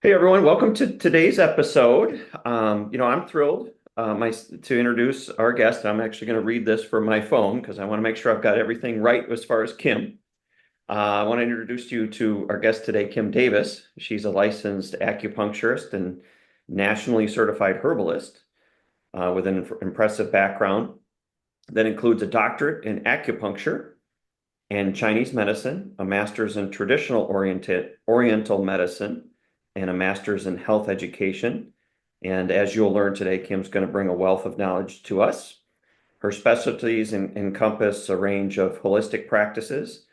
Hey everyone, welcome to today's episode. I'm thrilled to introduce our guest. I'm actually going to read this from my phone because I want to make sure I've got everything right as far as Kim. I want to introduce you to our guest today, Kim Davis. She's a licensed acupuncturist and nationally certified herbalist with an impressive background that includes a doctorate in acupuncture and Chinese medicine, a master's in traditional Oriental medicine, and a master's in health education. And as you'll learn today, Kim's going to bring a wealth of knowledge to us. Her specialties encompass a range of holistic practices,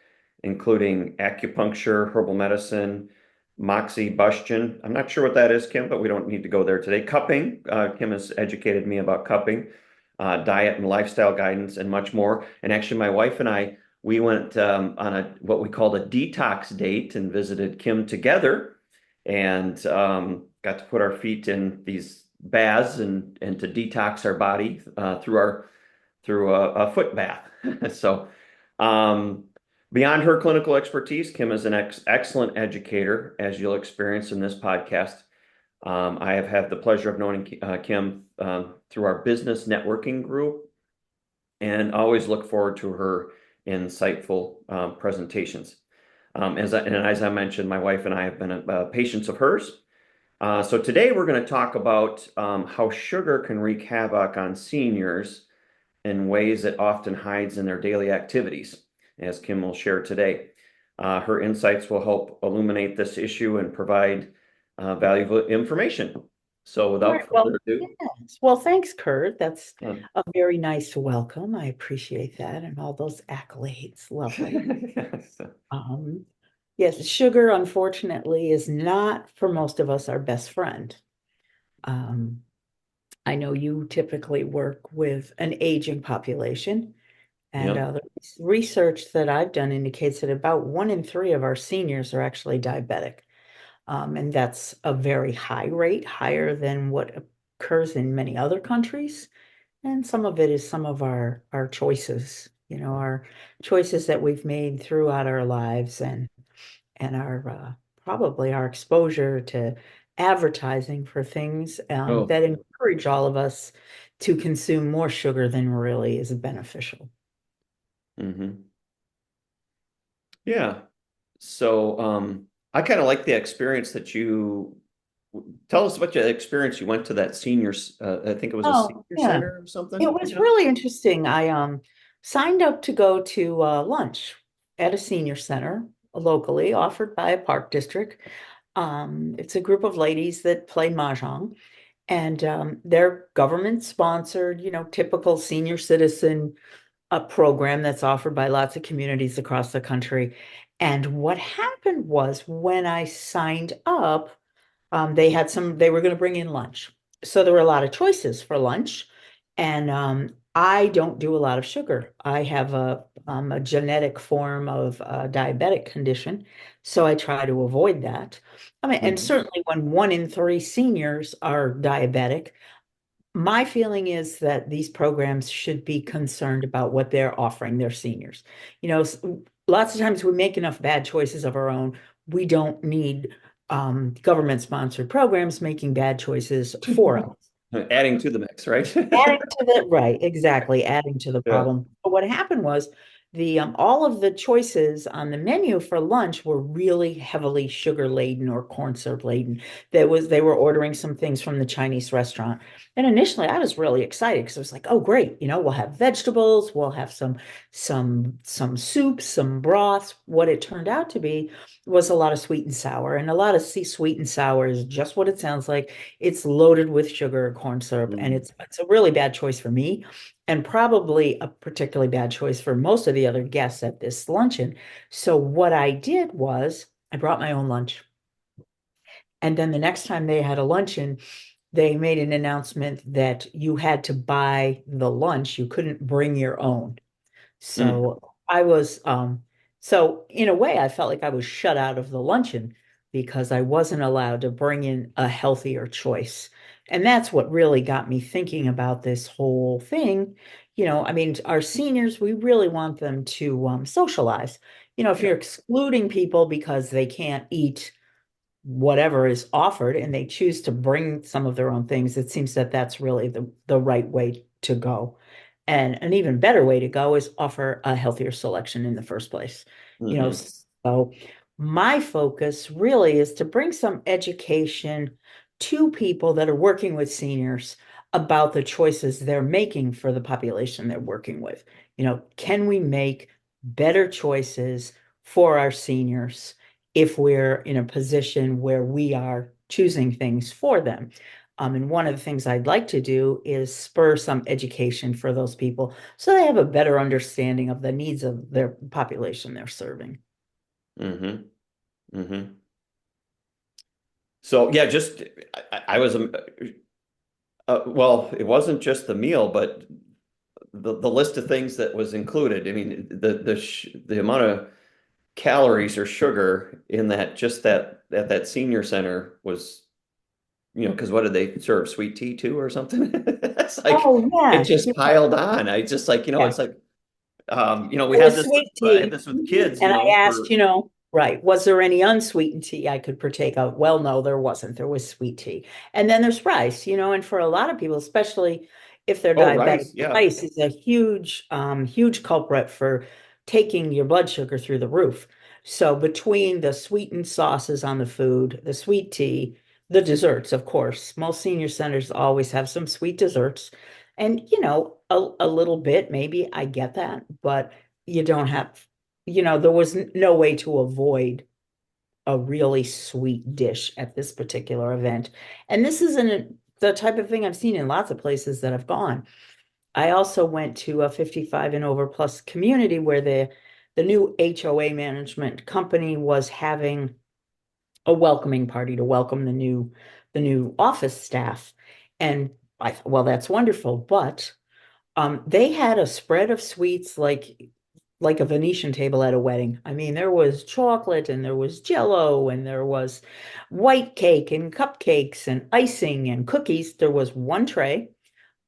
including acupuncture, herbal medicine, moxibustion. I'm not sure what that is, Kim, but we don't need to go there today. Cupping. Kim has educated me about cupping, diet and lifestyle guidance, and much more. And actually, my wife and I, we went on a what we called a detox date and visited Kim together, and got to put our feet in these baths and to detox our body through a foot bath. So, um, beyond her clinical expertise, Kim is an excellent educator, as you'll experience in this podcast. I have had the pleasure of knowing Kim through our business networking group and always look forward to her insightful presentations. As I mentioned, my wife and I have been patients of hers. So today we're going to talk about how sugar can wreak havoc on seniors in ways it often hides in their daily activities, as Kim will share today. Her insights will help illuminate this issue and provide valuable information. So All right. without Well, further ado, yes. Well, thanks, Kurt. That's um, a very nice welcome. I appreciate that and all those accolades. Lovely. so, Um, yes, sugar, unfortunately, is not for most of us our best friend. Um, I know you typically work with an aging population, and yeah. the research that I've done indicates that about 1 in 3 of our seniors are actually diabetic. And that's a very high rate, higher than what occurs in many other countries. And some of it is some of our choices, our choices that we've made throughout our lives and our probably our exposure to advertising for things Oh. that encourage all of us to consume more sugar than really is beneficial. Hmm. Yeah. So, I kind of like the experience that you tell us about your experience. You went to that seniors, I think it was a Oh, senior yeah. center or It something. was Yeah. really interesting. I signed up to go to lunch at a senior center locally, offered by a park district. It's a group of ladies that play mahjong, and they're government sponsored, typical senior citizen program that's offered by lots of communities across the country. And what happened was when I signed up, they were going to bring in lunch. So there were a lot of choices for lunch. And I don't do a lot of sugar. I have a genetic form of diabetic condition. So I try to avoid that. I mean, and Mhm. certainly when 1 in 3 seniors are diabetic, my feeling is that these programs should be concerned about what they're offering their seniors. Lots of times we make enough bad choices of our own. We don't need government-sponsored programs making bad choices for us. Adding to the mix, right? Adding to the right, exactly, adding to the Yeah. problem. But what happened was the all of the choices on the menu for lunch were really heavily sugar laden or corn syrup laden. They were ordering some things from the Chinese restaurant. And initially I was really excited because I was like, oh great, we'll have vegetables, we'll have some soups, some broths. What it turned out to be was a lot of sweet and sour. And a lot of sweet and sour is just what it sounds like. It's loaded with sugar, corn syrup, and Mhm. it's a really bad choice for me, and probably a particularly bad choice for most of the other guests at this luncheon. So what I did was I brought my own lunch. And then the next time they had a luncheon, they made an announcement that you had to buy the lunch. You couldn't bring your own. Mm. So I was, so in a way, I felt like I was shut out of the luncheon because I wasn't allowed to bring in a healthier choice. And that's what really got me thinking about this whole thing. I mean, our seniors, we really want them to socialize. If Yeah. you're excluding people because they can't eat whatever is offered and they choose to bring some of their own things, it seems that that's really the right way to go. And an even better way to go is offer a healthier selection in the first place. Hmm. So my focus really is to bring some education to people that are working with seniors about the choices they're making for the population they're working with. Can we make better choices for our seniors if we're in a position where we are choosing things for them? And one of the things I'd like to do is spur some education for those people so they have a better understanding of the needs of their population they're serving. Hmm. Hmm. So yeah, just I was well, it wasn't just the meal, but the list of things that was included. I mean, the amount of calories or sugar in that just that at that senior center was, because what did they serve? Sweet tea too or something? It's like Oh, it yeah. just piled on. I just like, Yeah. it's like we It had was this sweet I had tea. this with Mhm. kids, And I asked, for right, was there any unsweetened tea I could partake of? Well, no, there wasn't. There was sweet tea. And then there's rice, and for a lot of people, especially if they're oh, diabetic, rice, yeah. rice is a huge culprit for taking your blood sugar through the roof. So between the sweetened sauces on the food, the sweet tea, the desserts, of course, most senior centers always have some sweet desserts. And, a little bit, maybe I get that, but you don't have, there was no way to avoid a really sweet dish at this particular event. And this isn't the type of thing I've seen in lots of places that I've gone. I also went to a 55 and over plus community where the new HOA management company was having a welcoming party to welcome the new office staff. And I thought, well, that's wonderful, but they had a spread of sweets like a Venetian table at a wedding. I mean, there was chocolate and there was jello and there was white cake and cupcakes and icing and cookies. There was one tray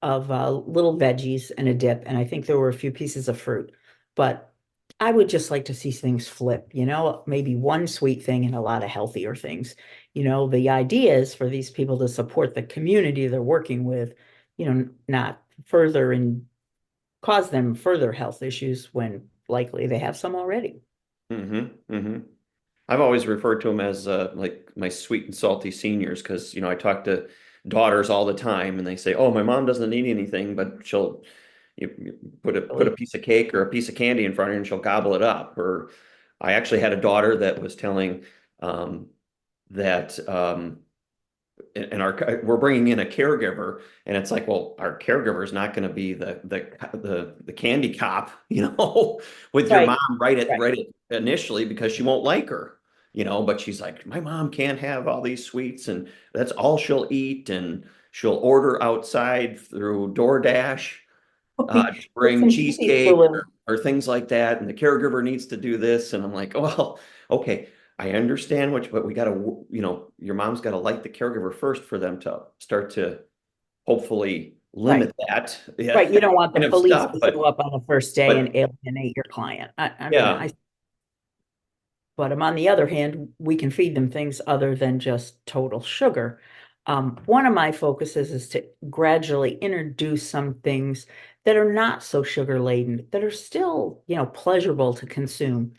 of little veggies and a dip, and I think there were a few pieces of fruit. But I would just like to see things flip, maybe one sweet thing and a lot of healthier things. The idea is for these people to support the community they're working with, not further and cause them further health issues when likely they have some already. Hmm. Hmm. I've always referred to them as like my sweet and salty seniors because I talk to daughters all the time and they say, "Oh, my mom doesn't need anything, but she'll you put a Really. piece of cake or a piece of candy in front of her and she'll gobble it up." Or I actually had a daughter that was telling um, that and we're bringing in a caregiver, and it's like, well, our caregiver is not going to be the candy cop, with your Right, mom right at right. right at initially because she won't like her, but she's like, my mom can't have all these sweets, and that's all she'll eat, and she'll order outside through DoorDash, to Bits bring and pieces for cheesecake little. or things like that, and the caregiver needs to do this, and I'm like, well, okay, I understand but we got to, your mom's got to like the caregiver first for them to start to hopefully Right, limit that, yeah, right. You don't want the kind of police stuff. to show But up on the first day and but alienate your client. I mean, yeah. but on the other hand, we can feed them things other than just total sugar. One of my focuses is to gradually introduce some things that are not so sugar laden, that are still, pleasurable to consume.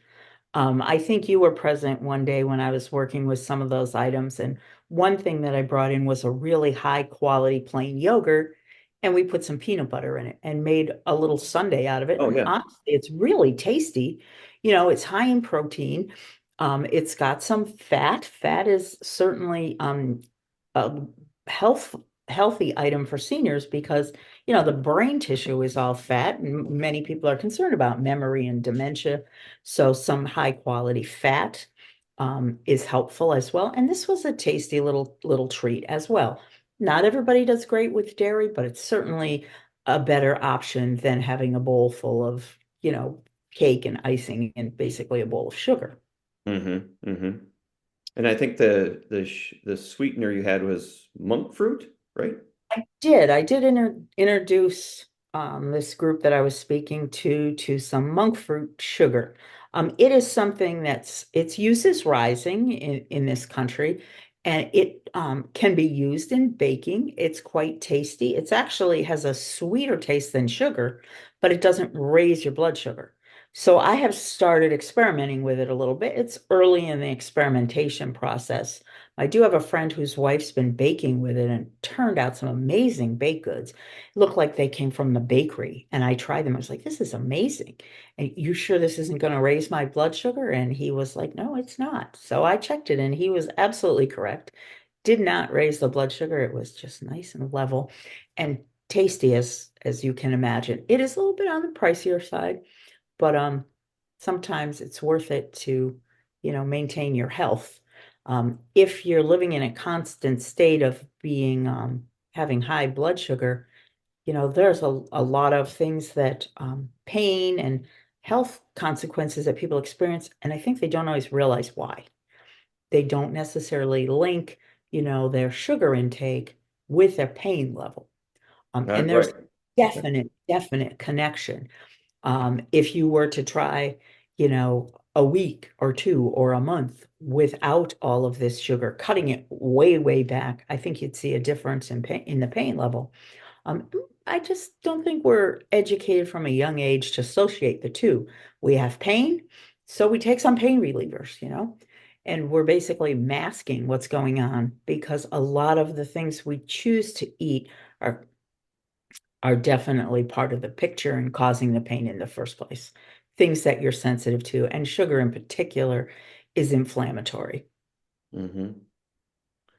I think you were present one day when I was working with some of those items, and one thing that I brought in was a really high quality plain yogurt, and we put some peanut butter in it and made a little sundae out of it. Oh And yeah. honestly, it's really tasty. It's high in protein. It's got some fat. Fat is certainly a health healthy item for seniors because the brain tissue is all fat, and many people are concerned about memory and dementia. So some high quality fat is helpful as well. And this was a tasty little treat as well. Not everybody does great with dairy, but it's certainly a better option than having a bowl full of, cake and icing and basically a bowl of sugar. Hmm. Hmm. And I think the sweetener you had was monk fruit, right? I did introduce this group that I was speaking to some monk fruit sugar. It is something its use is rising in this country, and it can be used in baking. It's quite tasty. It's actually has a sweeter taste than sugar, but it doesn't raise your blood sugar. So I have started experimenting with it a little bit. It's early in the experimentation process. I do have a friend whose wife's been baking with it and turned out some amazing baked goods. Looked like they came from the bakery, and I tried them. I was like, this is amazing. And you sure this isn't going to raise my blood sugar? And he was like, no, it's not. So I checked it, and he was absolutely correct. Did not raise the blood sugar. It was just nice and level and tasty as you can imagine. It is a little bit on the pricier side, but sometimes it's worth it to, maintain your health. If you're living in a constant state of being having high blood sugar, there's a lot of things that pain and health consequences that people experience, and I think they don't always realize why. They don't necessarily link, their sugar intake with their pain level. And there's Right. Okay. definite connection. If you were to try, a week or two or a month without all of this sugar, cutting it way back, I think you'd see a difference in the pain level. Um, I just don't think we're educated from a young age to associate the two. We have pain, so we take some pain relievers, and we're basically masking what's going on because a lot of the things we choose to eat are are definitely part of the picture and causing the pain in the first place. Things that you're sensitive to, and sugar in particular is inflammatory. Hmm.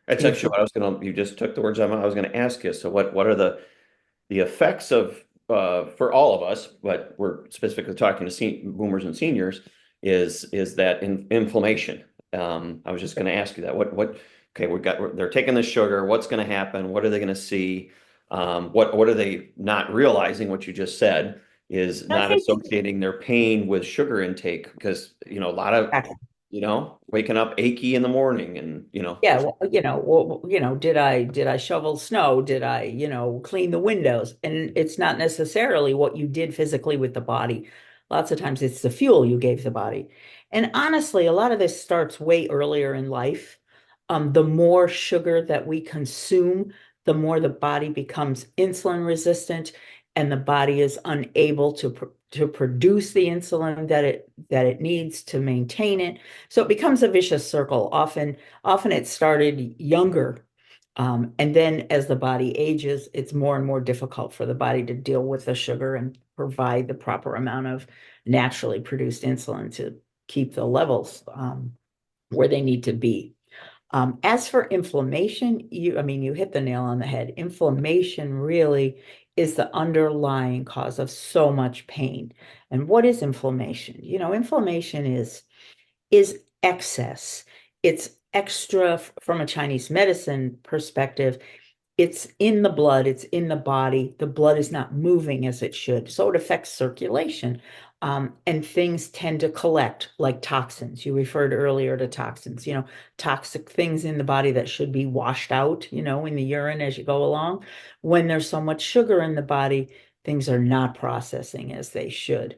That's If actually what I was gonna, you just took the words out of my mouth. I was gonna ask you. So what are the effects of for all of us, but we're specifically talking to boomers and seniors, is that inflammation. I was just going to ask you that. Okay, they're taking the sugar. What's going to happen? What are they going to see? What are they not realizing? What you just said is I not think associating their pain with sugar intake because a lot of waking up achy in the morning and Yeah, well, did I shovel snow? Did I, clean the windows? And it's not necessarily what you did physically with the body. Lots of times it's the fuel you gave the body. And honestly, a lot of this starts way earlier in life. The more sugar that we consume, the more the body becomes insulin resistant, and the body is unable to produce the insulin that it needs to maintain it. So it becomes a vicious circle. Often it started younger. And then as the body ages, it's more and more difficult for the body to deal with the sugar and provide the proper amount of naturally produced insulin to keep the levels where they need to be. As for inflammation, you hit the nail on the head. Inflammation really is the underlying cause of so much pain. And what is inflammation? Inflammation is excess. It's extra from a Chinese medicine perspective. It's in the blood, it's in the body. The blood is not moving as it should. So it affects circulation. And things tend to collect like toxins. You referred earlier to toxins, toxic things in the body that should be washed out, in the urine as you go along. When there's so much sugar in the body, things are not processing as they should.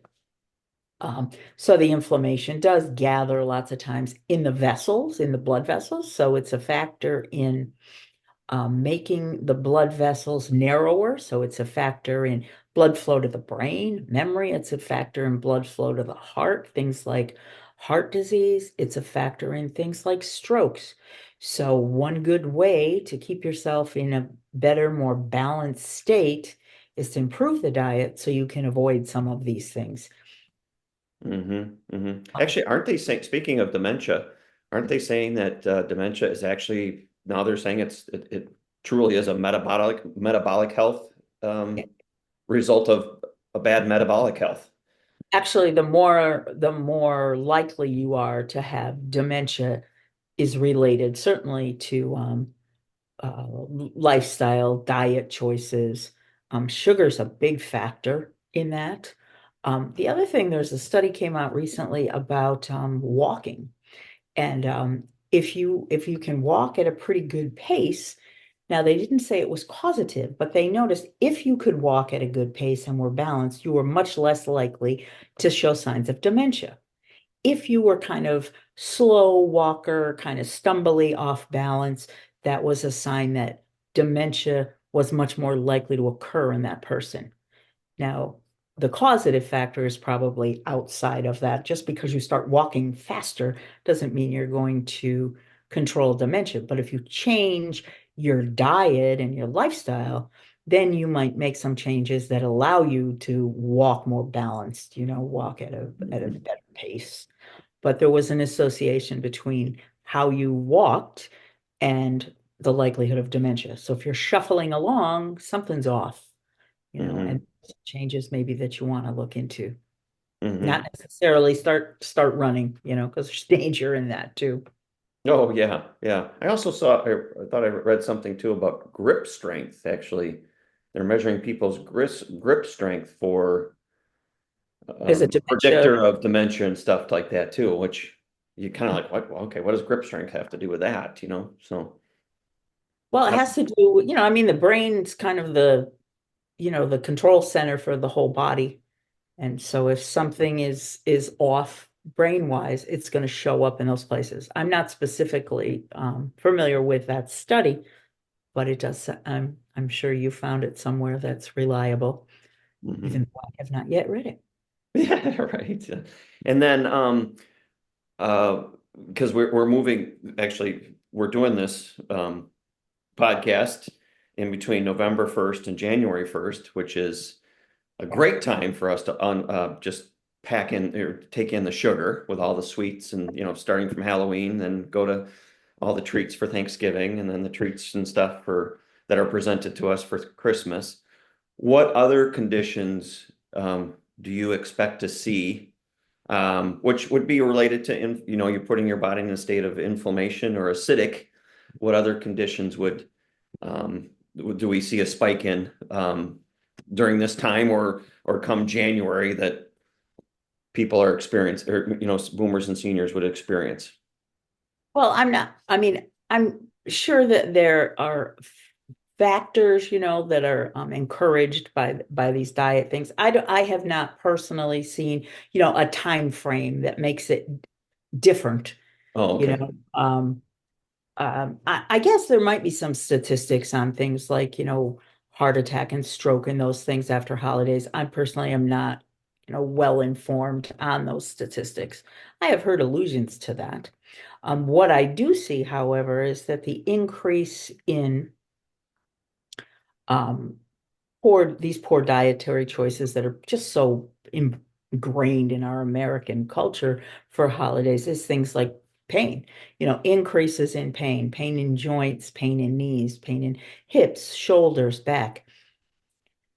So the inflammation does gather lots of times in the vessels, in the blood vessels. So it's a factor in making the blood vessels narrower. So it's a factor in blood flow to the brain, memory. It's a factor in blood flow to the heart, things like heart disease. It's a factor in things like strokes. So one good way to keep yourself in a better, more balanced state is to improve the diet so you can avoid some of these things. Actually, aren't they saying, speaking of dementia, aren't they saying that dementia is actually now they're saying it truly is a metabolic health result of a bad metabolic health? Actually, the more likely you are to have dementia is related certainly to lifestyle, diet choices. Sugar's a big factor in that. The other thing, there's a study came out recently about walking, and if you can walk at a pretty good pace. Now, they didn't say it was causative, but they noticed if you could walk at a good pace and were balanced, you were much less likely to show signs of dementia. if you were kind of slow walker, kind of stumbly off balance, that was a sign that dementia was much more likely to occur in that person. Now, the causative factor is probably outside of that. Just because you start walking faster doesn't mean you're going to control dementia. But if you change your diet and your lifestyle, then you might make some changes that allow you to walk more balanced, walk at a Mhm. better pace. But there was an association between how you walked and the likelihood of dementia. So if you're shuffling along, something's off, and Mhm. changes maybe that you want to look into. Not Mhm. necessarily start running, because there's danger in that too. Oh yeah, yeah. I also I thought I read something too about grip strength. Actually, they're measuring people's grip strength for Is it dementia? predictor of dementia and stuff like that too, which you kind of like, what? Well, okay, what does grip strength have to do with that? So Well, it uh, has to do, I mean, the brain's kind of the control center for the whole body. And so if something is off brain-wise, it's going to show up in those places. I'm not specifically familiar with that study, but it does. I'm sure you found it somewhere that's reliable, even mhm. though I have not yet read it. Yeah, right. Yeah. And then uh because we're moving, actually we're doing this podcast in between November 1st and January 1st, which is a great time for us to just pack in or take in the sugar with all the sweets, and starting from Halloween, then go to all the treats for Thanksgiving, and then the treats and stuff for that are presented to us for Christmas. What other conditions do you expect to see, which would be related to you putting your body in a state of inflammation or acidic? What other conditions do we see a spike in during this time, or come January, that people are experiencing, or boomers and seniors would experience? Well, I mean, I'm sure that there are factors, that are encouraged by these diet things. I have not personally seen, a time frame that makes it different, Oh, you okay. know. I guess there might be some statistics on things like, heart attack and stroke and those things after holidays. I personally am not, well informed on those statistics. I have heard allusions to that. What I do see, however, is that the increase in um, poor dietary choices that are just so ingrained in our American culture for holidays is things like pain, increases in pain, pain in joints, pain in knees, pain in hips, shoulders, back.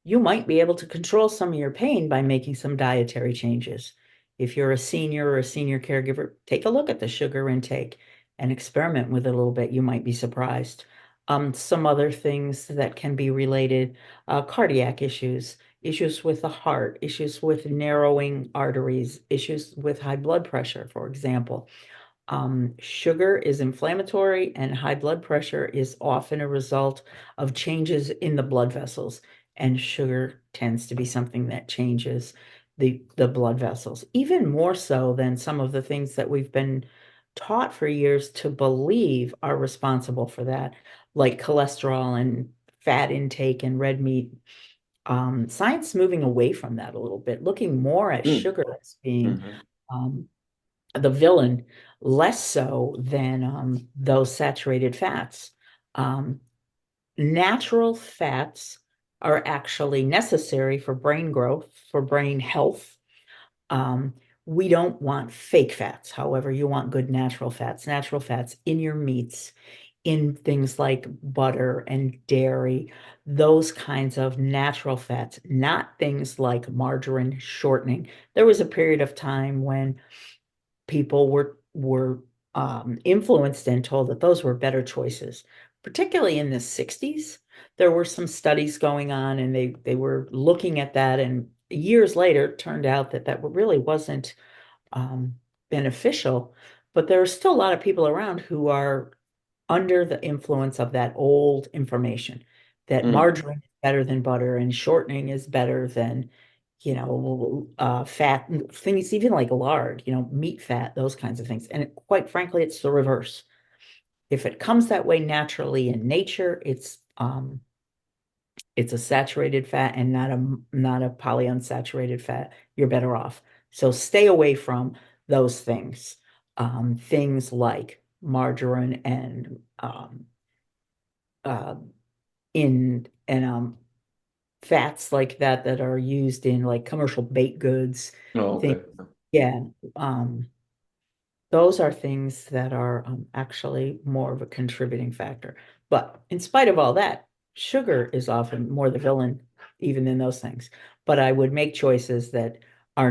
You might be able to control some of your pain by making some dietary changes. If you're a senior or a senior caregiver, take a look at the sugar intake and experiment with it a little bit. You might be surprised. Some other things that can be related, cardiac issues, issues with the heart, issues with narrowing arteries, issues with high blood pressure, for example. Sugar is inflammatory, and high blood pressure is often a result of changes in the blood vessels. And sugar tends to be something that changes the blood vessels, even more so than some of the things that we've been taught for years to believe are responsible for that, like cholesterol and fat intake and red meat. Science moving away from that a little bit, looking more at Mm. sugar as being Mhm. um, the villain, less so than those saturated fats. Um, Natural fats are actually necessary for brain growth, for brain health. Um, we don't want fake fats. However, you want good natural fats in your meats, in things like butter and dairy, those kinds of natural fats, not things like margarine shortening. There was a period of time when people were influenced and told that those were better choices. Particularly in the 60s, there were some studies going on, and they were looking at that, and years later, it turned out that that really wasn't um, beneficial. But there are still a lot of people around who are under the influence of that old information that Mm. margarine is better than butter and shortening is better than fat things, even like lard, meat fat, those kinds of things. And quite frankly, it's the reverse. If it comes that way naturally in nature, it's a saturated fat and not a polyunsaturated fat. You're better off. So stay away from those things. Things like margarine and uh, in and fats like that are used in like commercial baked goods, Oh, things. okay. Yeah. Um, those are things that are actually more of a contributing factor. But in spite of all that, sugar is often more the villain, even than those things. But I would make choices that are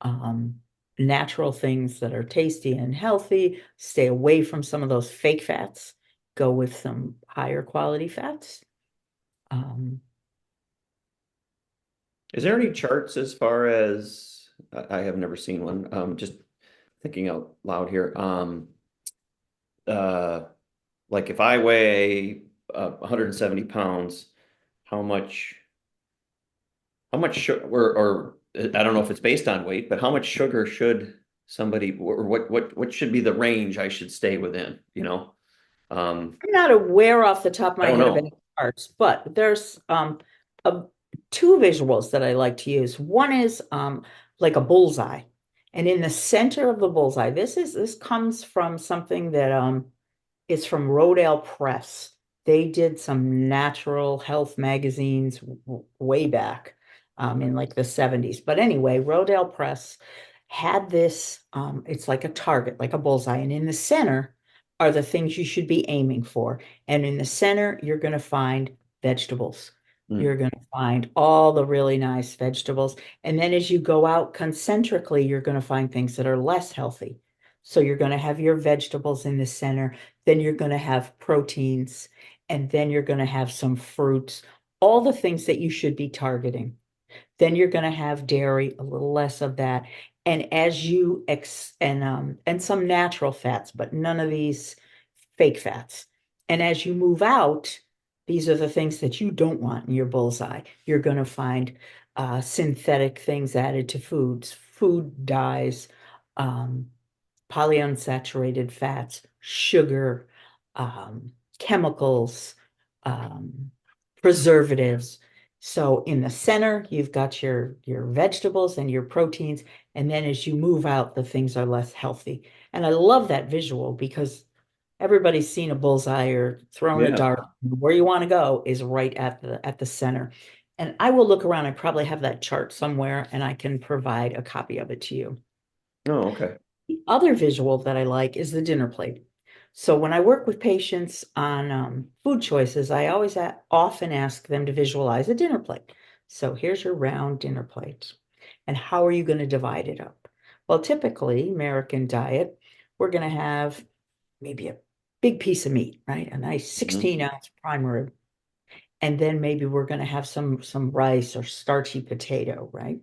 um, natural things that are tasty and healthy. Stay away from some of those fake fats. Go with some higher quality fats. Um, Is there any charts as far as I have never seen one. Just thinking out loud here. Uh, like if I weigh 170 pounds, how much sugar or I don't know if it's based on weight, but how much sugar should somebody or what should be the range I should stay within, you know? I'm not aware off the top of I my don't head of know. any parts, but there's a, two visuals that I like to use. One is like a bullseye, and in the center of the bullseye, this comes from something that is from Rodale Press. They did some natural health magazines way back in like the 70s. But anyway, Rodale Press had this, it's like a target, like a bullseye. And in the center are the things you should be aiming for. And in the center, you're going to find vegetables. You're Hmm. going to find all the really nice vegetables. And then as you go out concentrically, you're going to find things that are less healthy. So you're going to have your vegetables in the center, then you're going to have proteins, and then you're going to have some fruits, all the things that you should be targeting. Then you're going to have dairy, a little less of that. And as you ex and some natural fats, but none of these fake fats. And as you move out, these are the things that you don't want in your bullseye. You're going to find synthetic things added to foods, food dyes, um, polyunsaturated fats, sugar, chemicals, um, preservatives. So in the center, you've got your vegetables and your proteins, and then as you move out, the things are less healthy. And I love that visual because everybody's seen a bullseye or thrown a Yeah. dart. Where you want to go is right at the center. And I will look around. I probably have that chart somewhere, and I can provide a copy of it to you. Oh, okay. The other visual that I like is the dinner plate. So when I work with patients on food choices, I always often ask them to visualize a dinner plate. So here's your round dinner plate. And how are you going to divide it up? Well, typically, American diet, we're going to have maybe a big piece of meat, right? A nice Hmm. 16-ounce prime rib. And then maybe we're going to have some rice or starchy potato, right?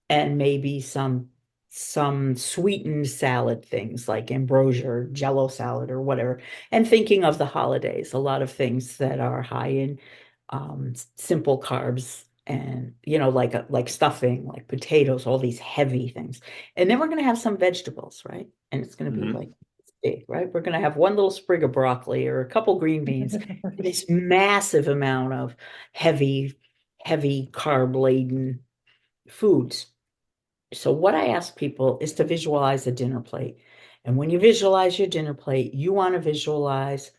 And maybe some sweetened salad things like ambrosia or jello salad or whatever. And thinking of the holidays, a lot of things that are high in simple carbs and like stuffing, like potatoes, all these heavy things. And then we're going to have some vegetables, right? And it's going to be Hmm. like big, right? We're going to have one little sprig of broccoli or a couple green beans, this massive amount of heavy carb laden foods. So what I ask people is to visualize a dinner plate. And when you visualize your dinner plate, you want to visualize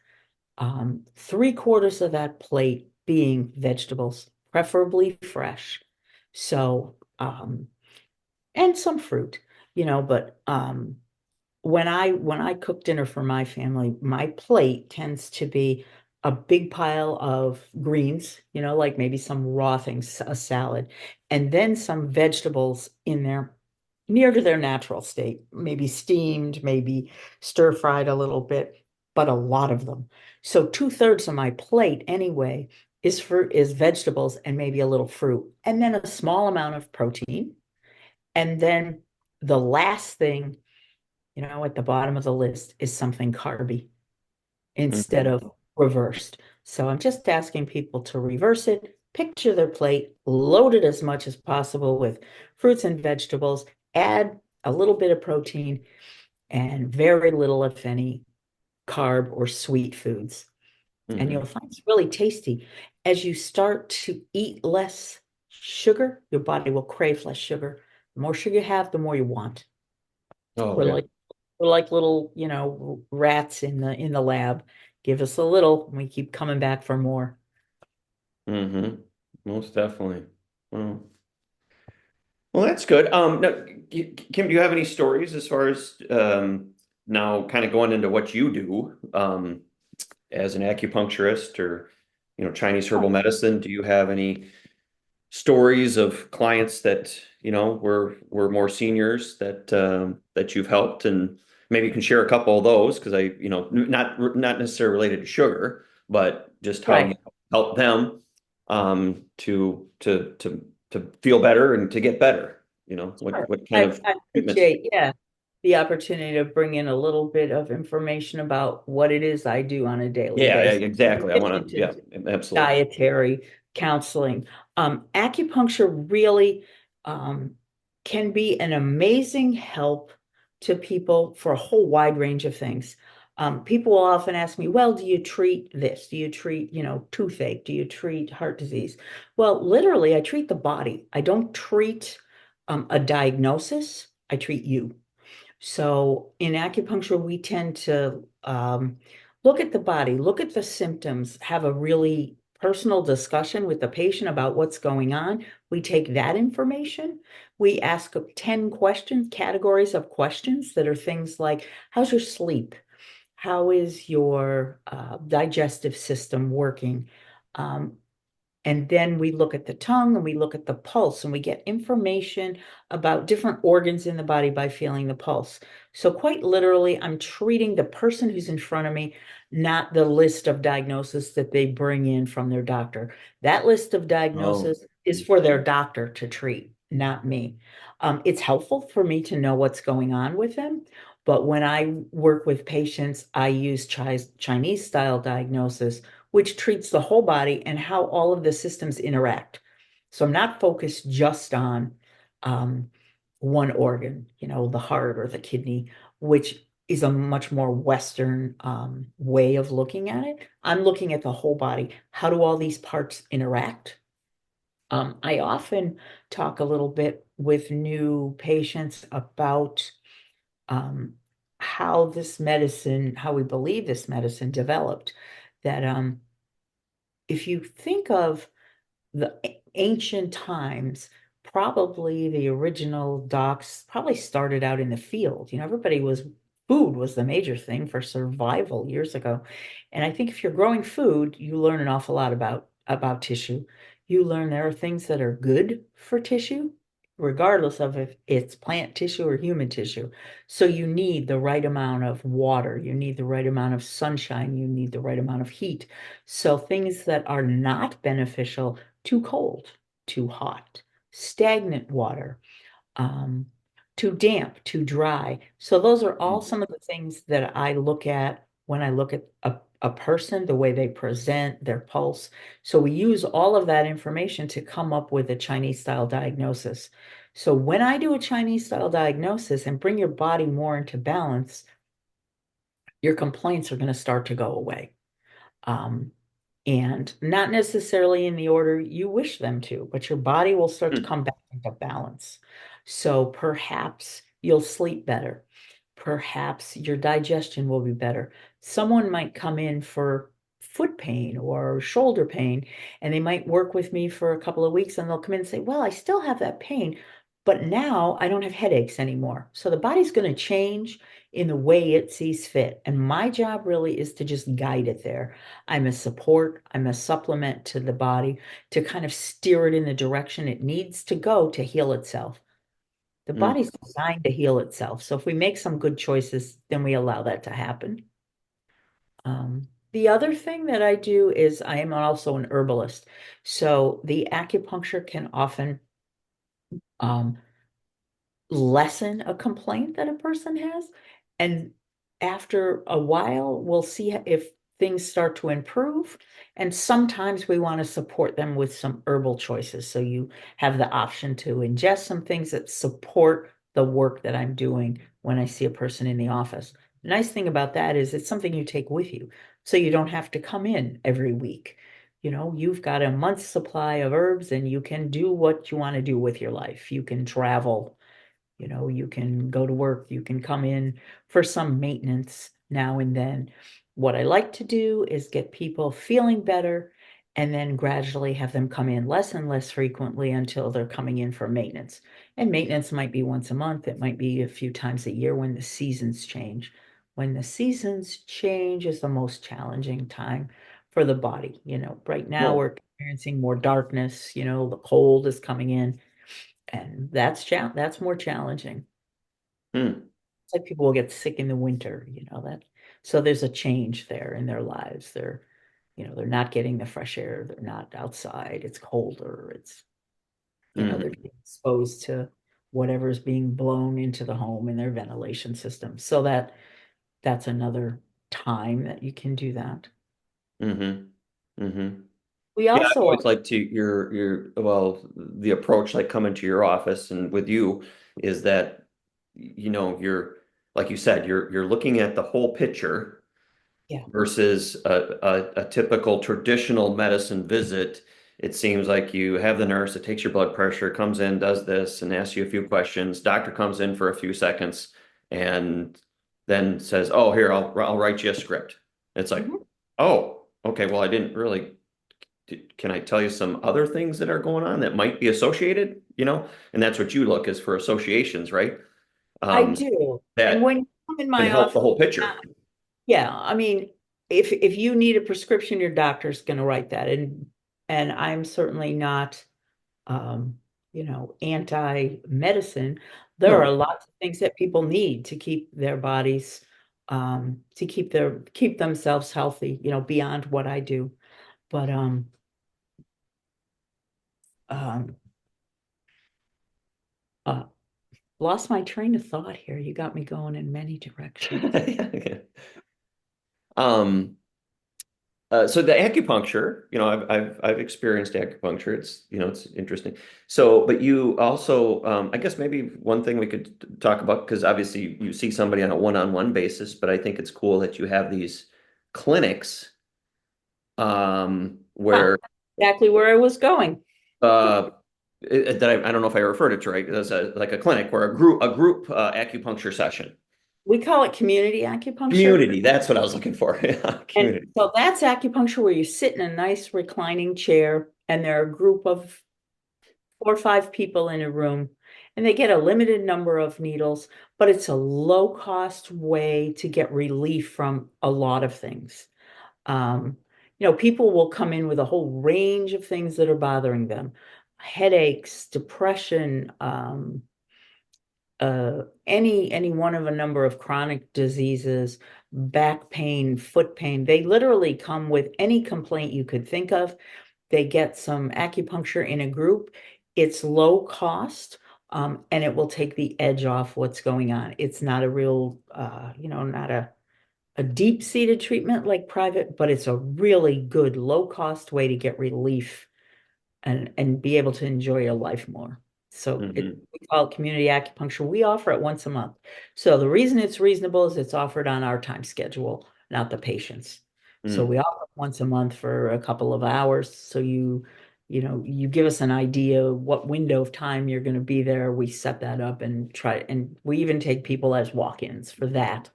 three-quarters of that plate being vegetables, preferably fresh. So, and some fruit, but when I cook dinner for my family, my plate tends to be a big pile of greens, like maybe some raw things, a salad, and then some vegetables in there near to their natural state, maybe steamed, maybe stir fried a little bit, but a lot of them. So two-thirds of my plate anyway is vegetables and maybe a little fruit, and then a small amount of protein. And then the last thing at the bottom of the list is something carby instead Hmm. of reversed. So I'm just asking people to reverse it, picture their plate, load it as much as possible with fruits and vegetables, add a little bit of protein and very little, if any, carb or sweet foods. And you'll Hmm. find it's really tasty. As you start to eat less sugar, your body will crave less sugar. The more sugar you have, the more you want. Oh, We're okay. like we're like little, rats in the lab. Give us a little, and we keep coming back for more. Hmm. Most definitely. Well, well, that's good. Now, Kim, do you have any stories as far as now kind of going into what you do as an acupuncturist or Chinese herbal medicine? Do you have any stories of clients that were more seniors that you've helped, and maybe you can share a couple of those because not necessarily related to sugar, but just how you Right. help them to feel better and to get better. Sure. What kind I, of I treatments? appreciate, yeah, the opportunity to bring in a little bit of information about what it is I do on a daily Yeah, yeah, basis, in exactly. I want addition to, yeah, to absolutely. dietary counseling. Acupuncture really can be an amazing help to people for a whole wide range of things. People will often ask me, well, do you treat this? Do you treat, toothache? Do you treat heart disease? Well, literally, I treat the body. I don't treat a diagnosis. I treat you. So in acupuncture, we tend to look at the body, look at the symptoms, have a really personal discussion with the patient about what's going on. We take that information. We ask 10 questions, categories of questions that are things like, how's your sleep? How is your digestive system working? Um, and then we look at the tongue and we look at the pulse and we get information about different organs in the body by feeling the pulse. So, quite literally, I'm treating the person who's in front of me, not the list of diagnosis that they bring in from their doctor. That list of Oh, diagnosis is for their doctor to treat, not me. It's helpful for me to know what's going on with them. But when I work with patients, I use Chinese style diagnosis, which treats the whole body and how all of the systems interact. So I'm not focused just on um, one organ, the heart or the kidney, which is a much more Western way of looking at it. I'm looking at the whole body. How do all these parts interact? I often talk a little bit with new patients about um, how we believe this medicine developed. That if you think of the ancient times, probably the original docs probably started out in the field. Food was the major thing for survival years ago. And I think if you're growing food, you learn an awful lot about tissue. You learn there are things that are good for tissue, regardless of if it's plant tissue or human tissue. So you need the right amount of water, you need the right amount of sunshine, you need the right amount of heat. So things that are not beneficial, too cold, too hot, stagnant water, um, too damp, too dry. So those are all some of the things that I look at when I look at a person, the way they present, their pulse. So we use all of that information to come up with a Chinese style diagnosis. So when I do a Chinese style diagnosis and bring your body more into balance, your complaints are going to start to go away. Um, and not necessarily in the order you wish them to, but your body will start to hmm. come back into balance. So perhaps you'll sleep better. Perhaps your digestion will be better. Someone might come in for foot pain or shoulder pain, and they might work with me for a couple of weeks and they'll come in and say, well, I still have that pain, but now I don't have headaches anymore. So the body's going to change in the way it sees fit. And my job really is to just guide it there. I'm a support, I'm a supplement to the body to kind of steer it in the direction it needs to go to heal itself. The Hmm. body's designed to heal itself. So if we make some good choices, then we allow that to happen. The other thing that I do is I am also an herbalist. So the acupuncture can often um, lessen a complaint that a person has. And after a while, we'll see if things start to improve. And sometimes we want to support them with some herbal choices. So you have the option to ingest some things that support the work that I'm doing when I see a person in the office. The nice thing about that is it's something you take with you. So you don't have to come in every week. You've got a month's supply of herbs and you can do what you want to do with your life. You can travel, you can go to work, you can come in for some maintenance now and then. What I like to do is get people feeling better and then gradually have them come in less and less frequently until they're coming in for maintenance. And maintenance might be once a month, it might be a few times a year when the seasons change. When the seasons change is the most challenging time for the body. Right now Well, we're experiencing more darkness, the cold is coming in, and that's more challenging. hmm, It's like people will get sick in the winter, that. So there's a change there in their lives. They're not getting the fresh air. They're not outside. It's colder. They're hmm, being exposed to whatever's being blown into the home in their ventilation system. So that's another time that you can do that. hmm, hmm. We Yeah, I've also, always liked to well, the approach like coming to your office and with you is that, you're, like you said, you're looking at the whole picture yeah. versus a typical traditional medicine visit. It seems like you have the nurse that takes your blood pressure, comes in, does this, and asks you a few questions. Doctor comes in for a few seconds and then says, "Oh, here, I'll write you a script." It's like, Mhm. "Oh, okay, well, I didn't really. Can I tell you some other things that are going on that might be associated?" And that's what you look is for associations, right? I Um, do. And that when you come in can my help the office, whole picture. yeah, I mean, if you need a prescription, your doctor's going to write that, and I'm certainly not, um, anti-medicine. There are No. lots of things that people need to keep their bodies, to keep themselves healthy, beyond what I do. But um, uh, lost my train of thought here. You got me going in many directions. Um, so the acupuncture, I've experienced acupuncture. It's interesting. So, but you also, I guess maybe one thing we could talk about, because obviously you see somebody on a one-on-one basis, but I think it's cool that you have these clinics, Huh, where exactly where I was going. uh, that I don't know if I referred it to right. There's like a clinic where a group acupuncture session. We call it community acupuncture. Community, that's what I was looking for. Yeah, And community. so that's acupuncture where you sit in a nice reclining chair and there are a group of 4 or 5 people in a room and they get a limited number of needles, but it's a low cost way to get relief from a lot of things. People will come in with a whole range of things that are bothering them, headaches, depression, any one of a number of chronic diseases, back pain, foot pain. They literally come with any complaint you could think of. They get some acupuncture in a group. It's low cost, and it will take the edge off what's going on. It's not a real, not a deep-seated treatment like private, but it's a really good low-cost way to get relief and be able to enjoy your life more. So Hmm. we call it community acupuncture. We offer it once a month. So the reason it's reasonable is it's offered on our time schedule, not the patient's. So Mm. we offer it once a month for a couple of hours. So you give us an idea what window of time you're going to be there. We set that up and try, and we even take people as walk-ins for that.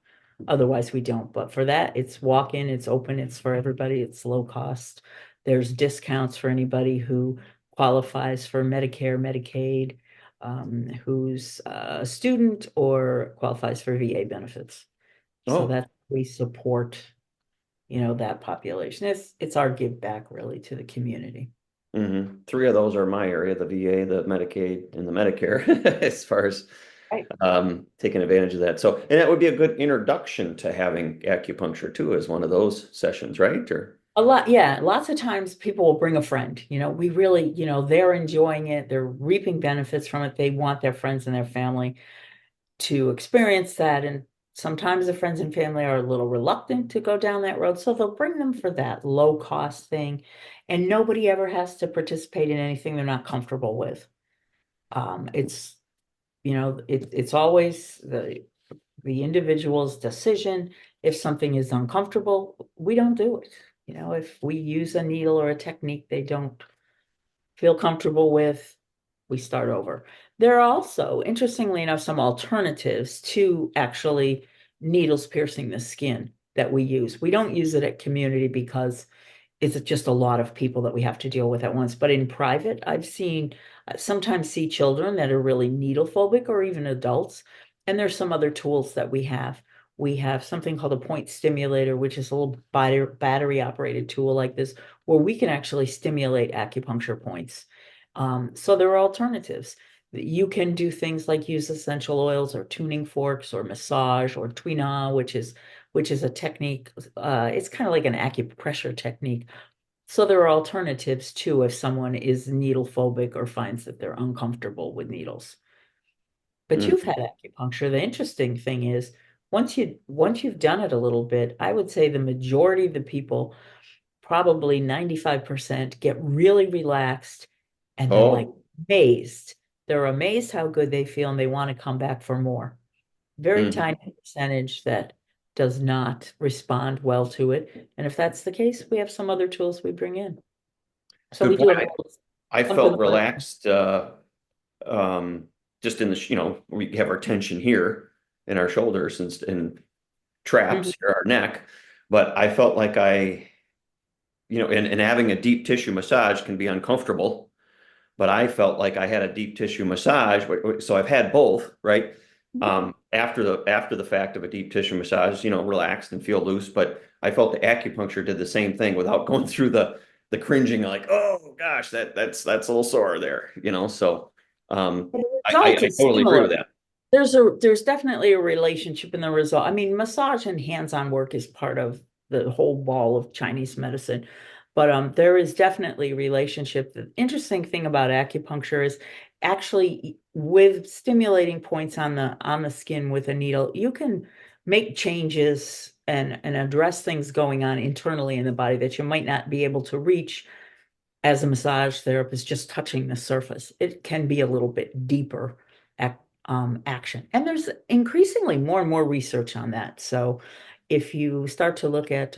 Otherwise, we don't. But for that, it's walk-in, it's open, it's for everybody, it's low cost. There's discounts for anybody who qualifies for Medicare, Medicaid, who's a student or qualifies for VA benefits. So Oh. that we support, that population. It's our give back really to the community. Three of those are my area, the VA, the Medicaid, and the Medicare, as far as Right. taking advantage of that. So, and that would be a good introduction to having acupuncture too, as one of those sessions, right? Or A lot, yeah. Lots of times people will bring a friend. We really, they're enjoying it. They're reaping benefits from it. They want their friends and their family to experience that. And Sometimes the friends and family are a little reluctant to go down that road, so they'll bring them for that low cost thing. And nobody ever has to participate in anything they're not comfortable with. It's, it's always the individual's decision. If something is uncomfortable, we don't do it. If we use a needle or a technique they don't feel comfortable with, we start over. There are also, interestingly enough, some alternatives to actually needles piercing the skin that we use. We don't use it at community because it's just a lot of people that we have to deal with at once. But in private, I've seen sometimes see children that are really needle phobic or even adults. And there's some other tools that we have. We have something called a point stimulator, which is a little battery operated tool like this, where we can actually stimulate acupuncture points. So there are alternatives. You can do things like use essential oils or tuning forks or massage or tuina, which is a technique. It's kind of like an acupressure technique. So there are alternatives too if someone is needle phobic or finds that they're uncomfortable with needles. But you've Mhm. had acupuncture. The interesting thing is once you've done it a little bit, I would say the majority of the people, probably 95%, get really relaxed and they're like Oh, amazed. They're amazed how good they feel and they want to come back for more. Very mhm. tiny percentage that does not respond well to it. And if that's the case, we have some other tools we bring in. So we Good do point. a little I something felt like relaxed, just in the, we have our tension here in our shoulders and traps Mhm. here, our neck. But I felt like and having a deep tissue massage can be uncomfortable, but I felt like I had a deep tissue massage. So I've had both, right? After the fact of a deep tissue massage, relaxed and feel loose. But I felt the acupuncture did the same thing without going through the cringing, like, oh gosh, that's a little sore there, So um, The I, I, result I is totally agree with similar. that. There's definitely a relationship in the result. I mean, massage and hands-on work is part of the whole ball of Chinese medicine, but there is definitely a relationship. The interesting thing about acupuncture is actually with stimulating points on the skin with a needle, you can make changes and address things going on internally in the body that you might not be able to reach as a massage therapist just touching the surface. It can be a little bit deeper action. And there's increasingly more and more research on that. So if you start to look at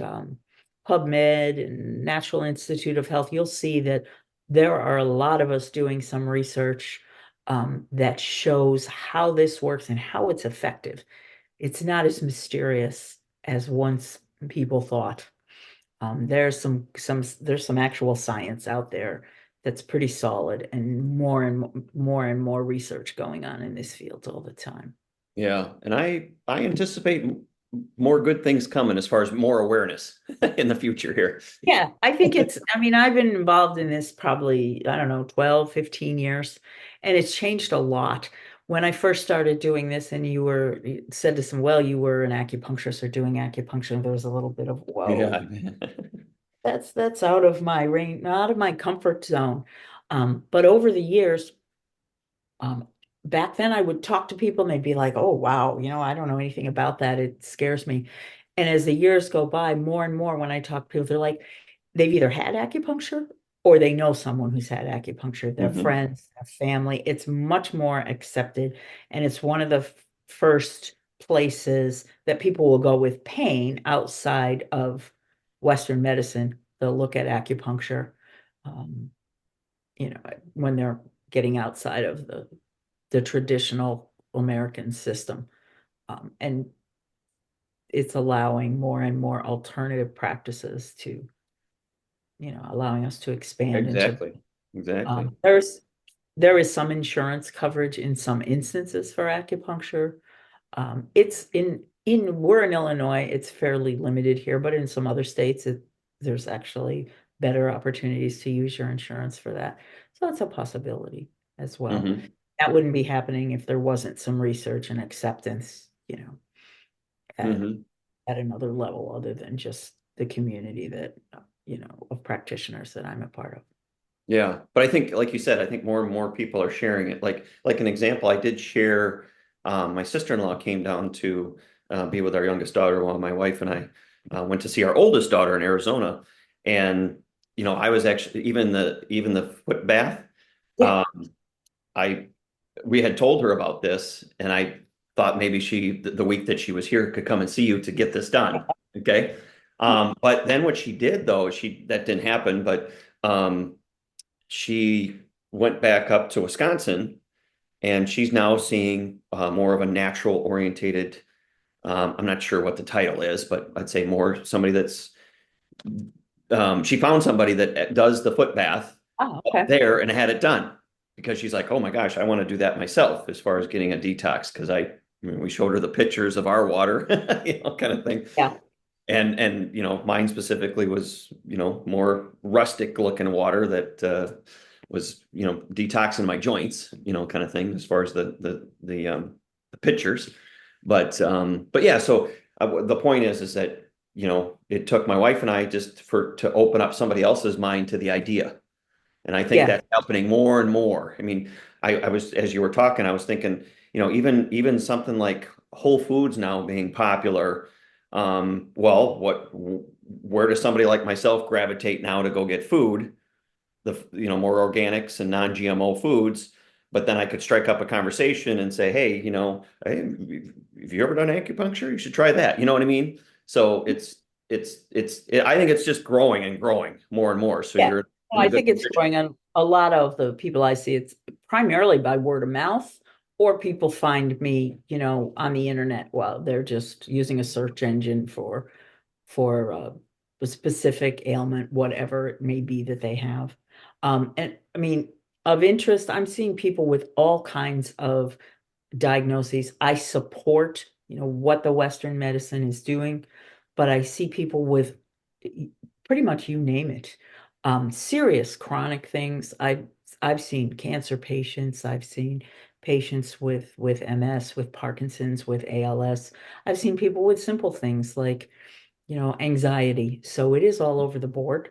PubMed and National Institute of Health, you'll see that there are a lot of us doing some research that shows how this works and how it's effective. It's not as mysterious as once people thought. There's some actual science out there that's pretty solid, and more research going on in this field all the time. Yeah, and I anticipate more good things coming as far as more awareness in the future here. Yeah, I mean, I've been involved in this probably, I don't know, 12, 15 years, and it's changed a lot. When I first started doing this and you said to some, well, you were an acupuncturist or doing acupuncture, there was a little bit of, whoa, Yeah. that's out of my range, out of my comfort zone. But over the years, Um, back then I would talk to people and they'd be like, oh, wow, I don't know anything about that. It scares me. And as the years go by, more and more when I talk to people, they're like, they've either had acupuncture or they know someone who's had acupuncture, their Hmm. friends, their family. It's much more accepted. And it's one of the first places that people will go with pain outside of Western medicine. They'll look at acupuncture, um, you know, when they're getting outside of the traditional American system. And it's allowing more and more alternative practices to, allowing us to expand into. Exactly. Exactly. There's there is some insurance coverage in some instances for acupuncture. It's in we're in Illinois, it's fairly limited here, but in some other states, there's actually better opportunities to use your insurance for that. So it's a possibility as well. Hmm. That wouldn't be happening if there wasn't some research and acceptance, at Hmm. at another level other than just the community that, of practitioners that I'm a part of. Yeah, but I think, like you said, I think more and more people are sharing it. Like an example, I did share. My sister-in-law came down to be with our youngest daughter while my wife and I went to see our oldest daughter in Arizona. And I was actually even the foot bath. Yeah. Um, I we had told her about this, and I thought maybe the week that she was here could come and see you to get this done. Okay. But then what she did though, that didn't happen, but um, she went back up to Wisconsin and she's now seeing more of a natural orientated. I'm not sure what the title is, but I'd say more somebody that's she found somebody that does the foot bath Oh, up okay. there and had it done because she's like, oh my gosh, I want to do that myself as far as getting a detox because we showed her the pictures of our water, kind of thing. Yeah. And mine specifically was more rustic looking water that was detoxing my joints, kind of thing as far as the pictures. But yeah, so the point is that it took my wife and I just to open up somebody else's mind to the idea. And I think Yeah. that's happening more and more. I mean, I was, as you were talking, I was thinking, even something like Whole Foods now being popular. Well, where does somebody like myself gravitate now to go get food? More organics and non-GMO foods. But then I could strike up a conversation and say, hey, hey, have you ever done acupuncture? You should try that. You know what I mean? So I think it's just growing and growing more and more. So Yeah. you're No, in a I good think it's position. growing on a lot of the people I see. It's primarily by word of mouth, or people find me, on the internet while they're just using a search engine for a specific ailment, whatever it may be that they have. And I mean, of interest, I'm seeing people with all kinds of diagnoses. I support, what the Western medicine is doing, but I see people with pretty much you name it. Serious chronic things. I've seen cancer patients, I've seen patients with MS, with Parkinson's, with ALS. I've seen people with simple things like anxiety. So it is all over the board.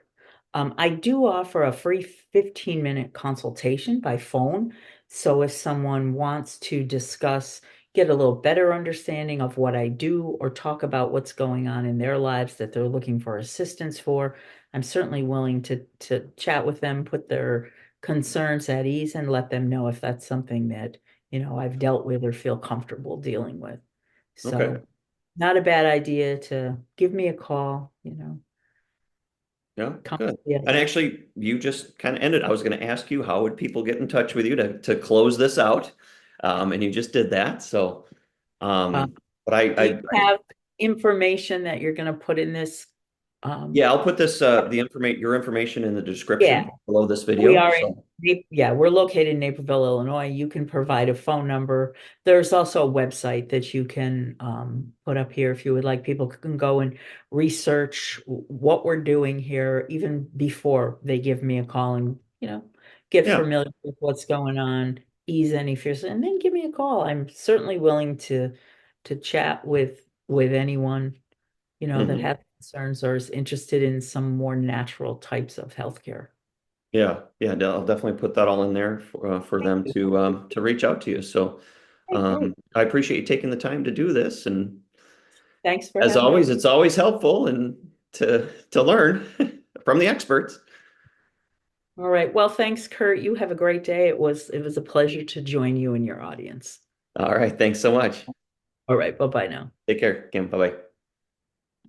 I do offer a free 15-minute consultation by phone. So if someone wants to discuss, get a little better understanding of what I do, or talk about what's going on in their lives that they're looking for assistance for, I'm certainly willing to chat with them, put their concerns at ease, and let them know if that's something that, I've dealt with or feel comfortable dealing with. Okay. So not a bad idea to give me a call, Yeah, come good. see And us. actually, you just kind of ended. I was going to ask you how would people get in touch with you to close this out, and you just did that. So, Uh, but do you have information that you're going to put in this? Um, yeah, I'll put your information in the yeah, description below this we video. are in, So, yeah, we're located in Naperville, Illinois. You can provide a phone number. There's also a website that you can put up here if you would like. People can go and research what we're doing here even before they give me a call and, get yeah. familiar with what's going on, ease any fears, and then give me a call. I'm certainly willing to chat with anyone, that Hmm. has concerns or is interested in some more natural types of healthcare. Yeah, yeah. I'll definitely put that all in there for them to reach out to you. So, Okay, great. I appreciate you taking the time to do this, and Thanks for as having me. always, it's always helpful and to learn from the experts. All right. Well, thanks, Kurt. You have a great day. It was a pleasure to join you and your audience. All right. Thanks so much. All right. Bye-bye now. Take care, Kim. Bye bye.